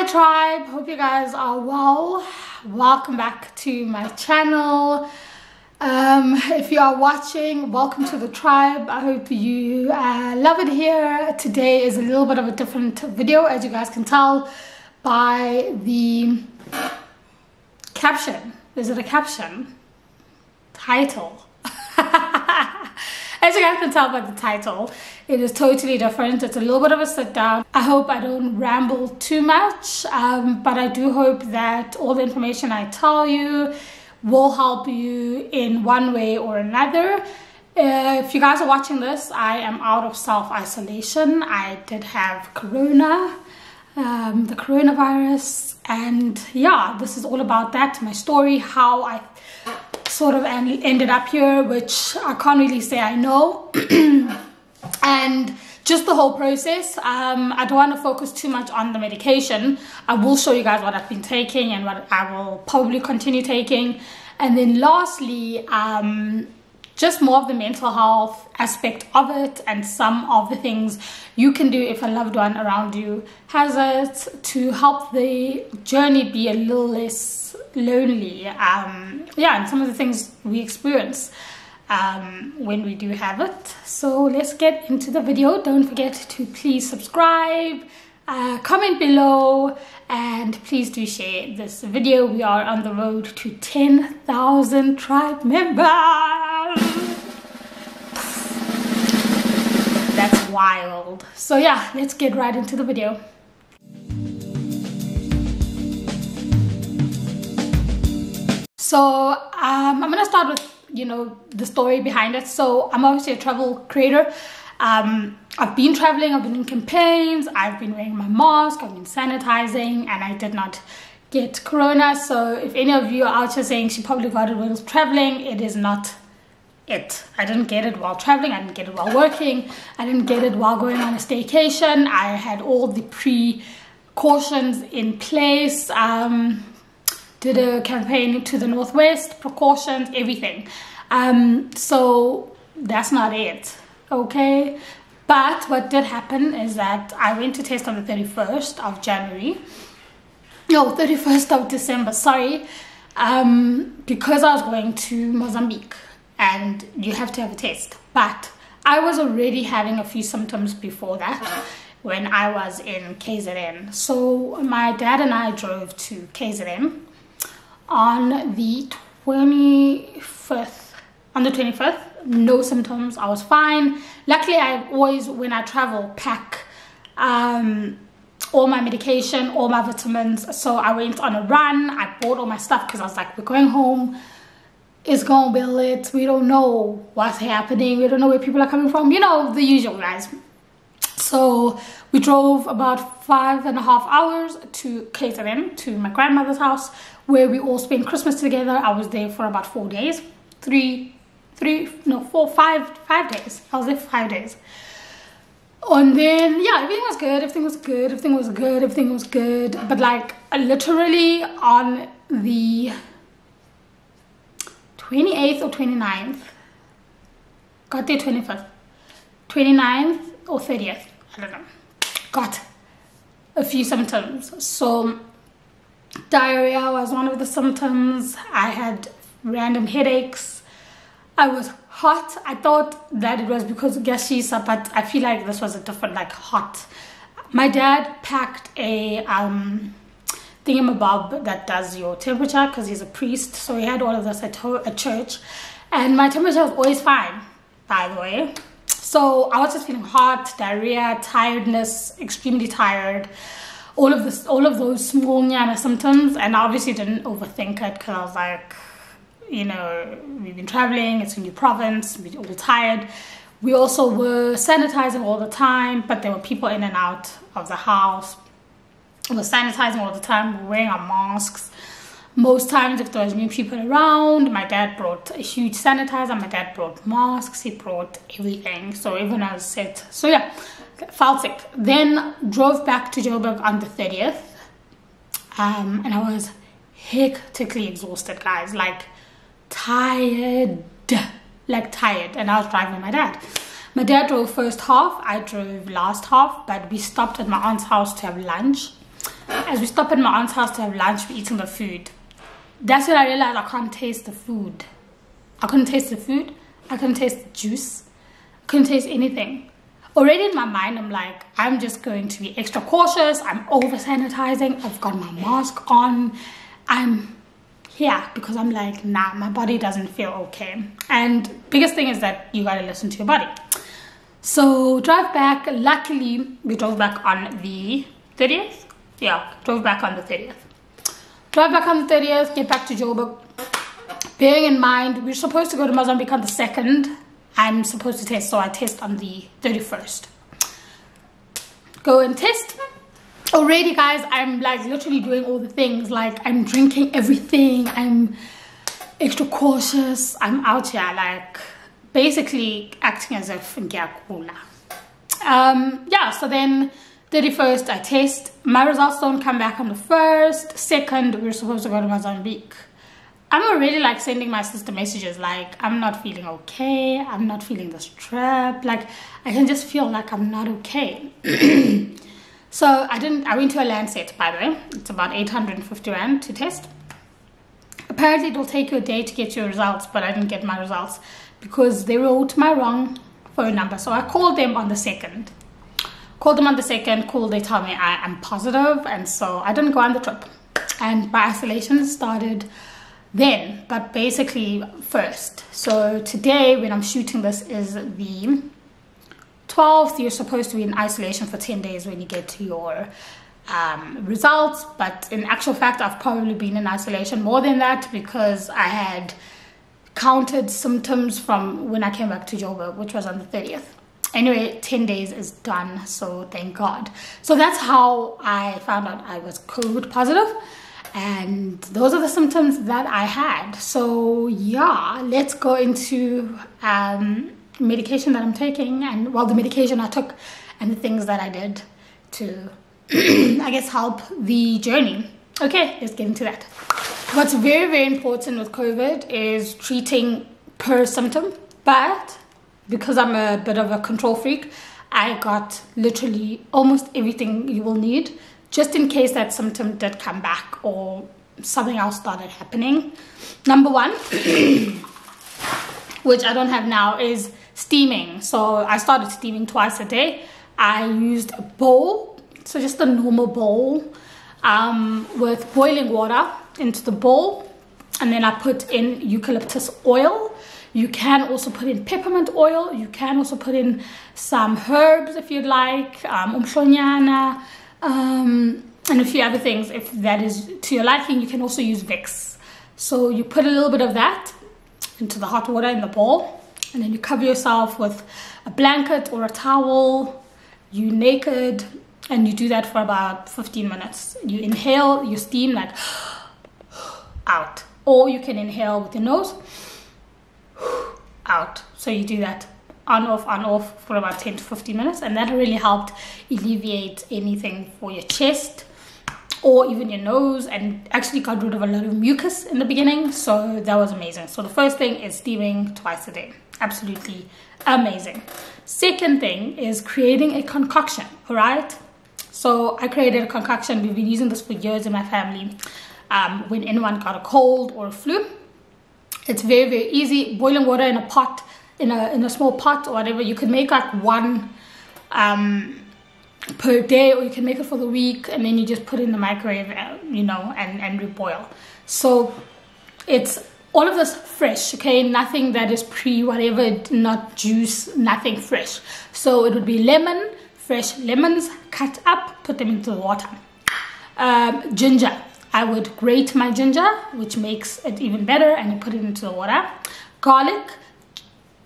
tribe, hope you guys are well. Welcome back to my channel. If you are watching, welcome to the tribe. I hope you love it here. Today is a little bit of a different video, as you guys can tell by the caption. Is it a caption? Title. As you guys can tell by the title, it is totally different. It's a little bit of a sit down. I hope I don't ramble too much, but I do hope that all the information I tell you will help you in one way or another. If you guys are watching this, I am out of self-isolation. I did have corona, the coronavirus, and yeah, this is all about that, my story, how I sort of ended up here, which I can't really say I know, and just the whole process. I don't want to focus too much on the medication. I will show you guys what I've been taking and what I will probably continue taking, and then lastly, just more of the mental health aspect of it and some of the things you can do if a loved one around you has it to help the journey be a little less lonely. Yeah, and some of the things we experience when we do have it. So let's get into the video. Don't forget to please subscribe, comment below, and please do share this video. We are on the road to 10,000 tribe members. That's wild. So yeah, let's get right into the video. So I'm gonna start with, you know, the story behind it. So I'm obviously a travel creator. I've been traveling, I've been in campaigns, I've been wearing my mask, I've been sanitizing, and I did not get corona. So if any of you are out here saying she probably got it while traveling, it is not it. I didn't get it while traveling, I didn't get it while working, I didn't get it while going on a staycation. I had all the precautions in place. Did a campaign to the Northwest, precautions, everything. So that's not it, okay? But what did happen is that I went to test on the 31st of January. No, 31st of December, sorry. Because I was going to Mozambique and you have to have a test. But I was already having a few symptoms before that when I was in KZN. So my dad and I drove to KZN on the 25th. On the 25th, no symptoms, I was fine. Luckily, I always, when I travel, pack all my medication, all my vitamins. So I went on a run, I bought all my stuff because I was like, we're going home, it's gonna be lit, we don't know what's happening, we don't know where people are coming from, you know, the usual, guys. So we drove about 5.5 hours to KZN, to my grandmother's house, where we all spent Christmas together. I was there for about 4 days. 5 days. I was there for 5 days. And then, yeah, everything was good. Everything was good. But like, literally on the 28th or 29th, got there 25th, 29th or 30th, I don't know, got a few symptoms. So diarrhea was one of the symptoms. I had random headaches. I was hot. I thought that it was because of gaseosa, but I feel like this was a different, like, hot. My dad packed a thingamabob that does your temperature because he's a priest, so he had all of this at church, and my temperature was always fine, by the way. So I was just feeling hot, diarrhea, tiredness, extremely tired, all of those small nyana symptoms. And I obviously didn't overthink it because I was like, you know, we've been traveling, it's a new province, we're all tired. We also were sanitizing all the time, but there were people in and out of the house. We were sanitizing all the time, we were wearing our masks. Most times if there was new people around, my dad brought a huge sanitizer, my dad brought masks, he brought everything. So everyone else said, so yeah, felt sick. Then drove back to Joburg on the 30th. And I was hectically exhausted, guys, like tired, and I was driving my dad. My dad drove first half, I drove last half, but we stopped at my aunt's house to have lunch. as we stop at my aunt's house to have lunch, we're eating the food. That's when I realized I can't taste the food. I couldn't taste the food. I couldn't taste the juice. I couldn't taste anything. Already in my mind, I'm like, I'm just going to be extra cautious. I'm over sanitizing. I've got my mask on. I'm here because I'm like, nah, my body doesn't feel okay. And biggest thing is that you gotta listen to your body. So drive back. Luckily, we drove back on the 30th. Yeah, drove back on the 30th. Drive back on the 30th, get back to Joburg. Bearing in mind, we're supposed to go to Mozambique on the 2nd. I'm supposed to test, so I test on the 31st. Go and test. Already, guys, I'm like literally doing all the things. Like, I'm drinking everything. I'm extra cautious. I'm out here, like, basically acting as if ngiyagula. Yeah, so then 31st, I test. My results don't come back on the 1st. 2nd, we're supposed to go to Mozambique. I'm already like sending my sister messages like, I'm not feeling okay. I'm not feeling the strep. Like, I can just feel like I'm not okay. So I went to a Lancet, by the way. It's about 850 Rand to test. Apparently, it will take you a day to get your results, but I didn't get my results because they wrote my wrong phone number. So I called them on the 2nd. Called them on the 2nd, they tell me I'm positive, and so I didn't go on the trip. And my isolation started then, but basically first. So today, when I'm shooting this, is the 12th. You're supposed to be in isolation for 10 days when you get to your results, but in actual fact, I've probably been in isolation more than that because I had counted symptoms from when I came back to Joburg, which was on the 30th. Anyway, 10 days is done, so thank God. So that's how I found out I was COVID positive. And those are the symptoms that I had. So yeah, let's go into medication that I'm taking, and well, the medication I took and the things that I did to I guess help the journey. Okay, let's get into that. What's very, very important with COVID is treating per symptom, but because I'm a bit of a control freak, I got literally almost everything you will need just in case that symptom did come back or something else started happening. Number one, which I don't have now, is steaming. So I started steaming twice a day. I used a bowl, so just a normal bowl, with boiling water into the bowl, and then I put in eucalyptus oil. You can also put in peppermint oil. You can also put in some herbs if you'd like, umhlonyana, and a few other things if that is to your liking. You can also use Vicks. So you put a little bit of that into the hot water in the bowl, and then you cover yourself with a blanket or a towel. You naked, and you do that for about 15 minutes. You inhale, you steam like out, or you can inhale with your nose out. So you do that on off for about 10 to 15 minutes, and that really helped alleviate anything for your chest or even your nose, and actually got rid of a lot of mucus in the beginning. So that was amazing. So the first thing is steaming twice a day. Absolutely amazing. Second thing is creating a concoction. All right, so I created a concoction. We've been using this for years in my family. When anyone got a cold or a flu, it's very, very easy. Boiling water in a pot, in a small pot or whatever. You can make like one per day, or you can make it for the week, and then you just put it in the microwave, you know, and reboil. So it's all of this fresh, okay? Nothing that is whatever, not juice, nothing fresh. So it would be lemon, fresh lemons, cut up, put them into the water. Ginger, I would grate my ginger, which makes it even better, and you put it into the water. Garlic,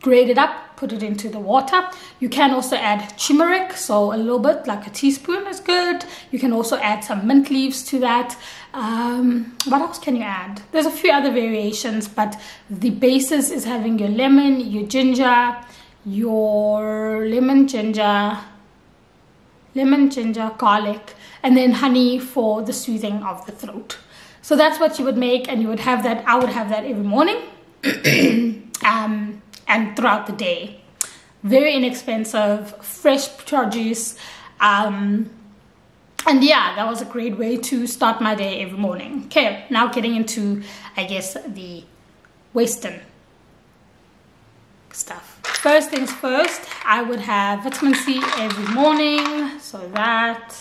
grate it up, put it into the water. You can also add turmeric, so a little bit, like a teaspoon is good. You can also add some mint leaves to that. What else can you add? There's a few other variations, but the basis is having your lemon, your ginger, your lemon, ginger, garlic, and then honey for the soothing of the throat. So that's what you would make, and you would have that. I would have that every morning and throughout the day. Very inexpensive, fresh produce, And yeah, that was a great way to start my day every morning. Okay, now getting into, I guess, the Western stuff. First things first, I would have vitamin C every morning. So that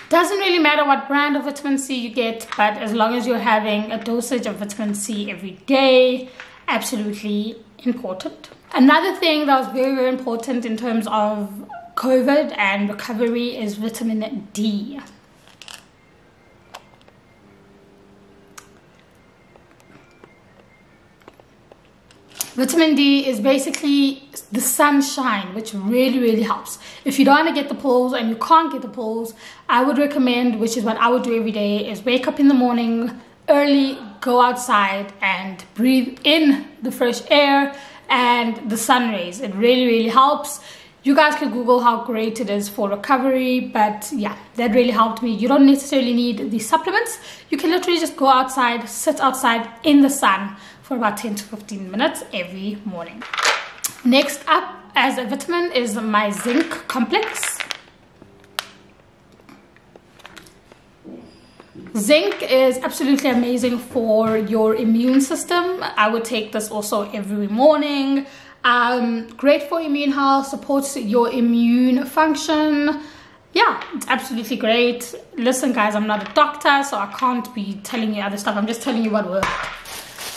doesn't really matter what brand of vitamin C you get, but as long as you're having a dosage of vitamin C every day, absolutely important. Another thing that was very, very important in terms of COVID and recovery is vitamin D. Vitamin D is basically the sunshine, which really, really helps. If you don't want to get the pills and you can't get the pills, I would recommend, which is what I would do every day, is wake up in the morning early, go outside and breathe in the fresh air and the sun rays. It really, really helps. You guys can Google how great it is for recovery, but yeah, that really helped me. You don't necessarily need the supplements. You can literally just go outside, sit outside in the sun for about 10 to 15 minutes every morning. Next up as a vitamin is my Zinc Complex. Zinc is absolutely amazing for your immune system. I would take this also every morning. Great for immune health, supports your immune function. Yeah, it's absolutely great. Listen guys, I'm not a doctor, so I can't be telling you other stuff. I'm just telling you what works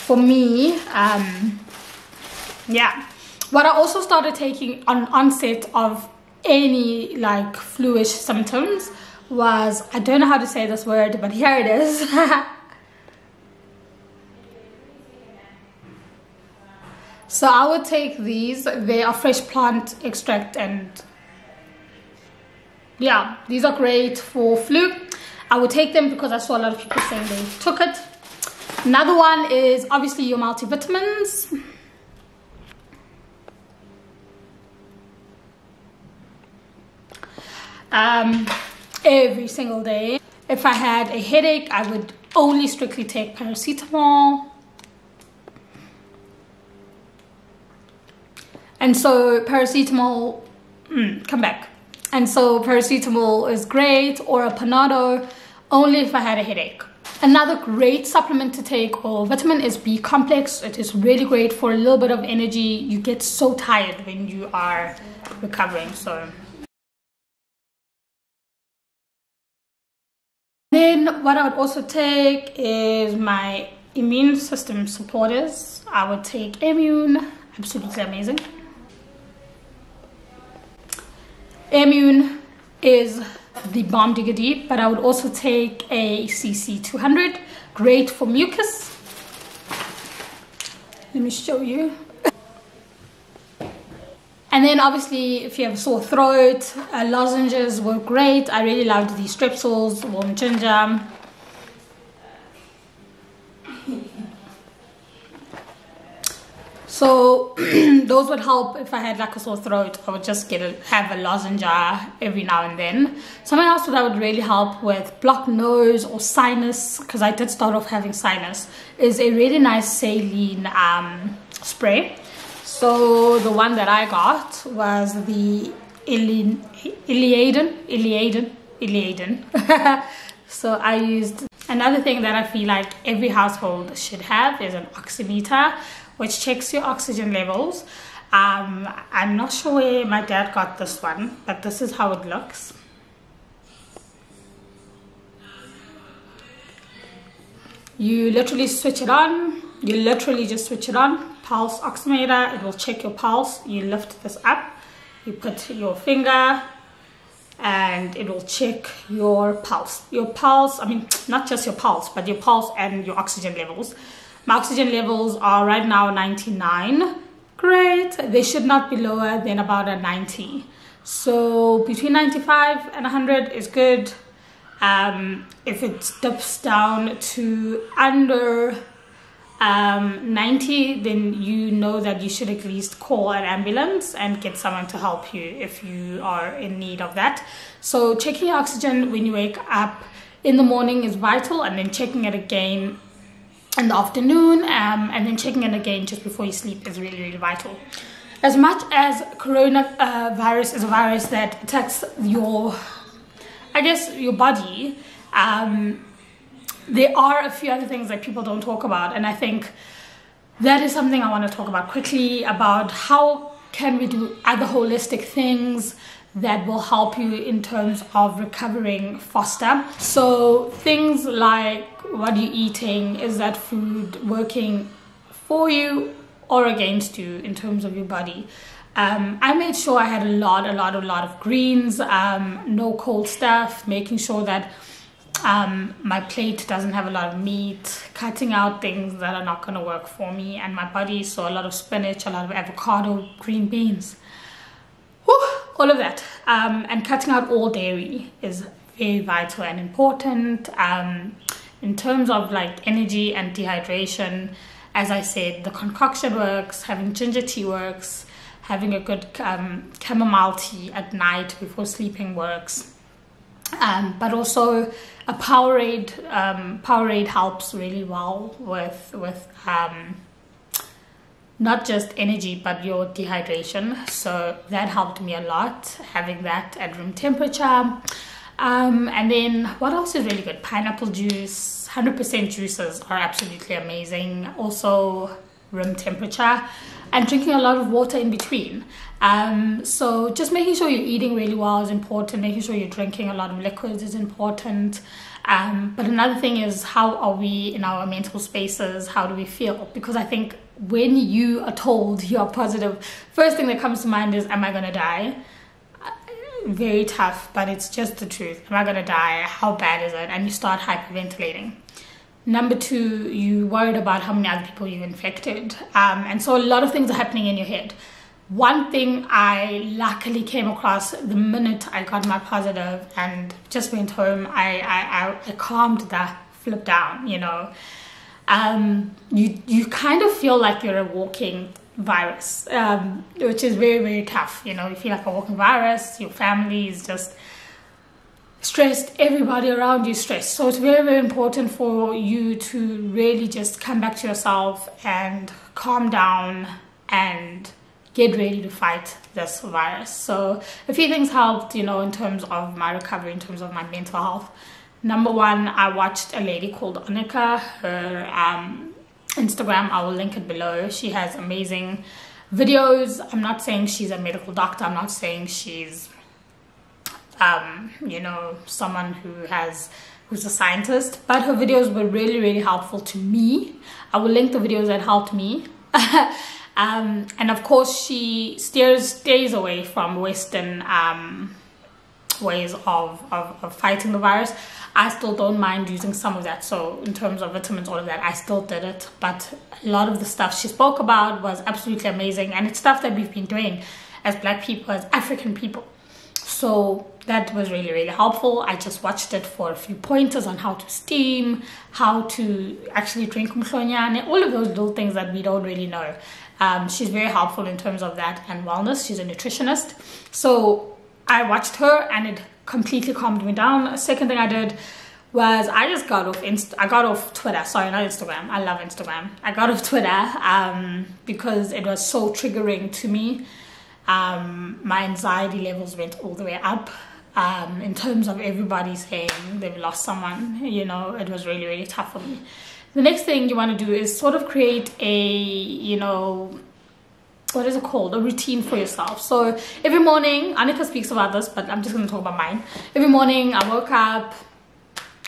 for me. Yeah, what I also started taking on onset of any like flu-ish symptoms was, I don't know how to say this word, but here it is. So I would take these. They are fresh plant extract, and yeah, these are great for flu. I would take them because I saw a lot of people saying they took it. Another one is obviously your multivitamins. Every single day. If I had a headache, I would only strictly take paracetamol. And so paracetamol, come back. And so paracetamol is great, or a Panado, only if I had a headache. Another great supplement to take or vitamin is B complex. It is really great for a little bit of energy. You get so tired when you are recovering. So then what I would also take is my immune system supporters. I would take Immune, absolutely amazing. Immune is the bomb diggity, but I would also take a CC200, great for mucus. Let me show you. And then obviously if you have a sore throat, lozenges were great. I really loved the Strepsils, warm ginger. So those would help if I had like a sore throat. I would just have a lozenge every now and then. Something else that would really help with blocked nose or sinus, because I did start off having sinus, is a really nice saline spray. So the one that I got was the Iliaden. So I used. Another thing that I feel like every household should have is an oximeter, which checks your oxygen levels. I'm not sure where my dad got this one, but this is how it looks. You literally switch it on. You literally just switch it on. Pulse oximeter, it will check your pulse. You lift this up, you put your finger, and it will check your pulse. Your pulse, I mean, not just your pulse, but your pulse and your oxygen levels. My oxygen levels are right now 99. Great. They should not be lower than about a 90. So between 95 and 100 is good. If it dips down to under 90, then you know that you should at least call an ambulance and get someone to help you if you are in need of that. So checking your oxygen when you wake up in the morning is vital, and then checking it again in the afternoon, and then checking it again just before you sleep is really, really vital. as much as coronavirus is a virus that attacks your body, there are a few other things that people don't talk about, and I think that is something I want to talk about quickly, about how can we do other holistic things that will help you in terms of recovering faster. So things like, what are you eating? Is that food working for you or against you in terms of your body? I made sure I had a lot of greens, no cold stuff, making sure that my plate doesn't have a lot of meat, cutting out things that are not going to work for me and my body. So a lot of spinach, a lot of avocado, green beans, all of that, and cutting out all dairy is very vital and important. In terms of like energy and dehydration, as I said, the concoction works, having ginger tea works, having a good chamomile tea at night before sleeping works. But also a Powerade. Powerade helps really well with not just energy but your dehydration. So that helped me a lot, having that at room temperature. And then what else is really good? Pineapple juice, 100% juices are absolutely amazing. Also room temperature, and drinking a lot of water in between. So just making sure you're eating really well is important. Making sure you're drinking a lot of liquids is important. But another thing is, how are we in our mental spaces? How do we feel? Because I think when you are told you are positive, first thing that comes to mind is, am I going to die? Very tough, but it's just the truth. Am I going to die? How bad is it? And you start hyperventilating. Number two, you worried about how many other people you've infected. And so a lot of things are happening in your head. One thing I luckily came across the minute I got my positive and just went home, I calmed the flip down, you know. You kind of feel like you're a walking virus, which is very, very tough. You know, you feel like a walking virus. Your family is just stressed, everybody around you stressed. So it's very, very important for you to really just come back to yourself and calm down and get ready to fight this virus. So a few things helped, you know, in terms of my recovery, in terms of my mental health. Number one, I watched a lady called Annika. Her Instagram, I will link it below. She has amazing videos. I'm not saying she's a medical doctor. I'm not saying she's you know, someone who's a scientist, but her videos were really, really helpful to me. I will link the videos that helped me. And of course, she stays away from Western ways of fighting the virus. I still don't mind using some of that. So in terms of vitamins, all of that, I still did it. But a lot of the stuff she spoke about was absolutely amazing. And it's stuff that we've been doing as Black people, as African people. So that was really, really helpful. I just watched it for a few pointers on how to steam, how to actually drink mhlonyane, all of those little things that we don't really know. She's very helpful in terms of that and wellness. She's a nutritionist. So I watched her and it completely calmed me down. A second thing I did was I just got off Twitter. Sorry, not Instagram. I love Instagram. I got off Twitter because it was so triggering to me. My anxiety levels went all the way up. In terms of everybody saying they've lost someone, you know, it was really, really tough for me. The next thing you want to do is sort of create a, you know, what is it called? A routine for yourself. So every morning, Annika speaks about this, but I'm just going to talk about mine. Every morning I woke up,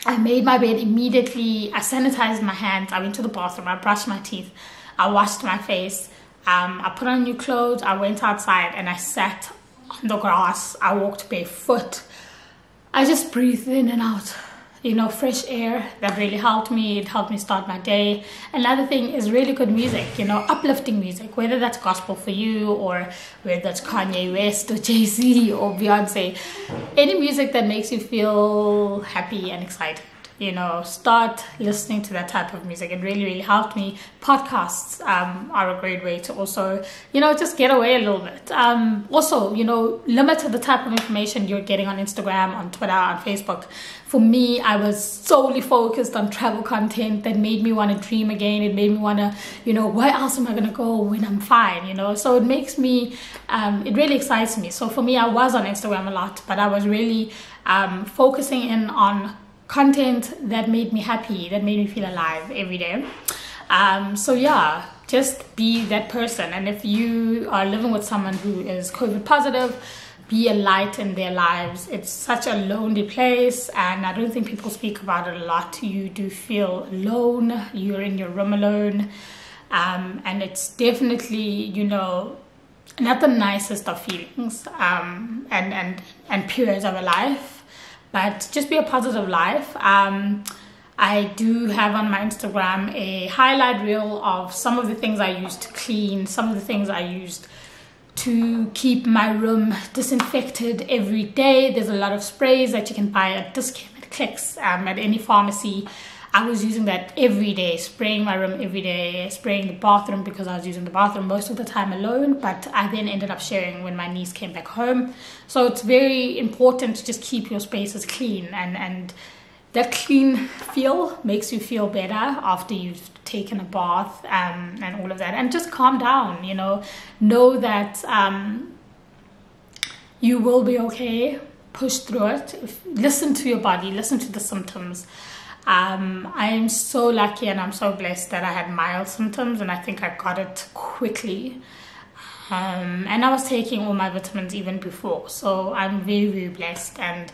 I made my bed immediately, I sanitized my hands, I went to the bathroom, I brushed my teeth, I washed my face, I put on new clothes, I went outside and I sat on the grass, I walked barefoot. I just breathed in and out, you know, fresh air. That really helped me. It helped me start my day. Another thing is really good music, you know, uplifting music, whether that's gospel for you or whether that's Kanye West or Jay-Z or Beyonce. Any music that makes you feel happy and excited you know, start listening to that type of music. It really, really helped me. Podcasts are a great way to also, you know, just get away a little bit. Also, you know, limit the type of information you're getting on Instagram, on Twitter, on Facebook. For me, I was solely focused on travel content that made me want to dream again. It made me want to, you know, where else am I going to go when I'm fine, you know? So it makes me, it really excites me. So for me, I was on Instagram a lot, but I was really focusing in on content that made me happy, that made me feel alive every day. So yeah, just be that person. And if you are living with someone who is COVID positive, be a light in their lives. It's such a lonely place, and I don't think people speak about it a lot. You do feel alone, you're in your room alone, and it's definitely, you know, not the nicest of feelings, and periods of a life, but just be a positive life. I do have on my Instagram a highlight reel of some of the things I used to clean, some of the things I used to keep my room disinfected every day. There's a lot of sprays that you can buy at discounted clicks at any pharmacy. I was using that every day, spraying my room every day, spraying the bathroom, because I was using the bathroom most of the time alone, but I then ended up sharing when my niece came back home. So it's very important to just keep your spaces clean, and that clean feel makes you feel better after you've taken a bath, and all of that. And just calm down, you know that you will be okay. Push through it. Listen to your body, listen to the symptoms. I am so lucky and I'm so blessed that I had mild symptoms, and I think I got it quickly. And I was taking all my vitamins even before, so I'm very, very blessed. And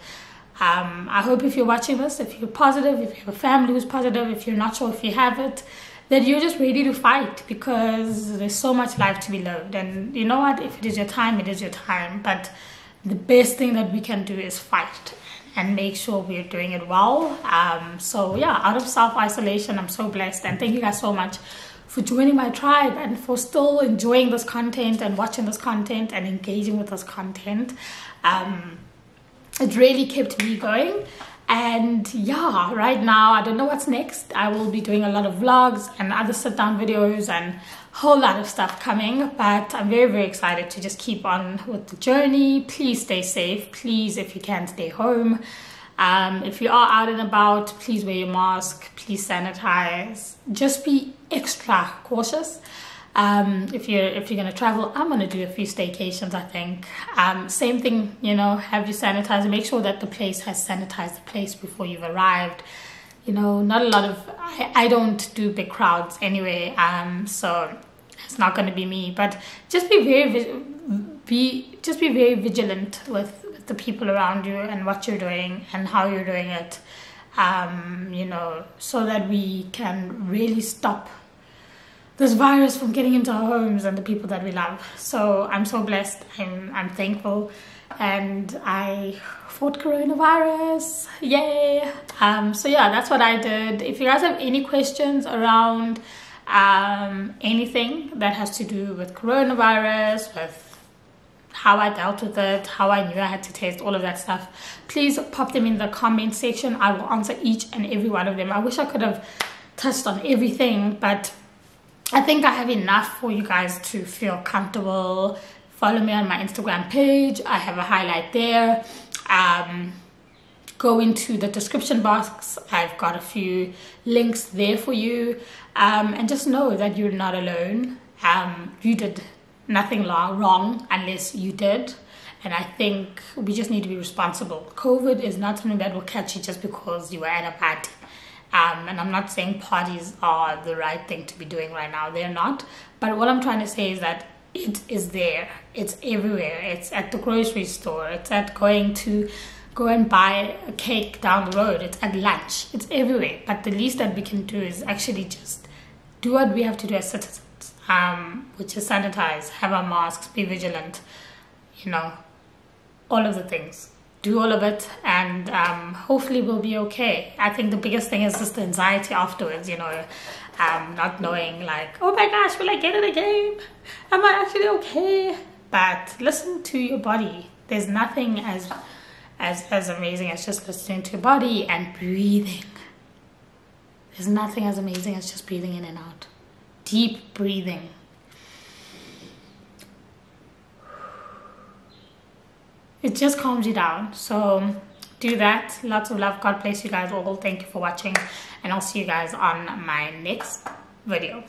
I hope if you're watching this, if you're positive, if you have a family who's positive, if you're not sure if you have it, that you're just ready to fight, because there's so much life to be lived. And you know what, if it is your time, it is your time. But the best thing that we can do is fight and make sure we're doing it well. So yeah, out of self-isolation, I'm so blessed. And thank you guys so much for joining my tribe and for still enjoying this content and watching this content and engaging with this content. It really kept me going. And yeah, right now I don't know what's next. I will be doing a lot of vlogs and other sit down videos and a whole lot of stuff coming, but I'm very, very excited to just keep on with the journey. Please stay safe. Please, if you can, stay home. If you are out and about, please wear your mask, please sanitize, just be extra cautious. If you're gonna travel, I'm gonna do a few staycations, I think. Same thing, you know, have your sanitizer, make sure that the place has sanitized the place before you've arrived. You know, not a lot of, I don't do big crowds anyway, so it's not gonna be me. But just be very vigilant with the people around you and what you're doing and how you're doing it. You know, so that we can really stop this virus from getting into our homes and the people that we love. So I'm so blessed. I'm thankful, and I fought coronavirus. Yay! So yeah, that's what I did. If you guys have any questions around anything that has to do with coronavirus, with how I dealt with it, how I knew I had to test, all of that stuff, please pop them in the comment section. I will answer each and every one of them. I wish I could have touched on everything, but I think I have enough for you guys to feel comfortable. Follow me on my Instagram page. I have a highlight there. Go into the description box. I've got a few links there for you. And just know that you're not alone. You did nothing wrong unless you did. And I think we just need to be responsible. COVID is not something that will catch you just because you were at a party. And I'm not saying parties are the right thing to be doing right now. They're not. But what I'm trying to say is that it is there. It's everywhere. It's at the grocery store. It's at going to go and buy a cake down the road. It's at lunch. It's everywhere. But the least that we can do is actually just do what we have to do as citizens, which is sanitize, have our masks, be vigilant, you know, all of the things. Do all of it, and hopefully we'll be okay. I think the biggest thing is just the anxiety afterwards, you know, not knowing, like, oh my gosh, will I get it again? Am I actually okay? But listen to your body. There's nothing as amazing as just listening to your body and breathing. There's nothing as amazing as just breathing in and out. Deep breathing. It just calms you down. So do that. Lots of love. God bless you guys all. Thank you for watching, and I'll see you guys on my next video.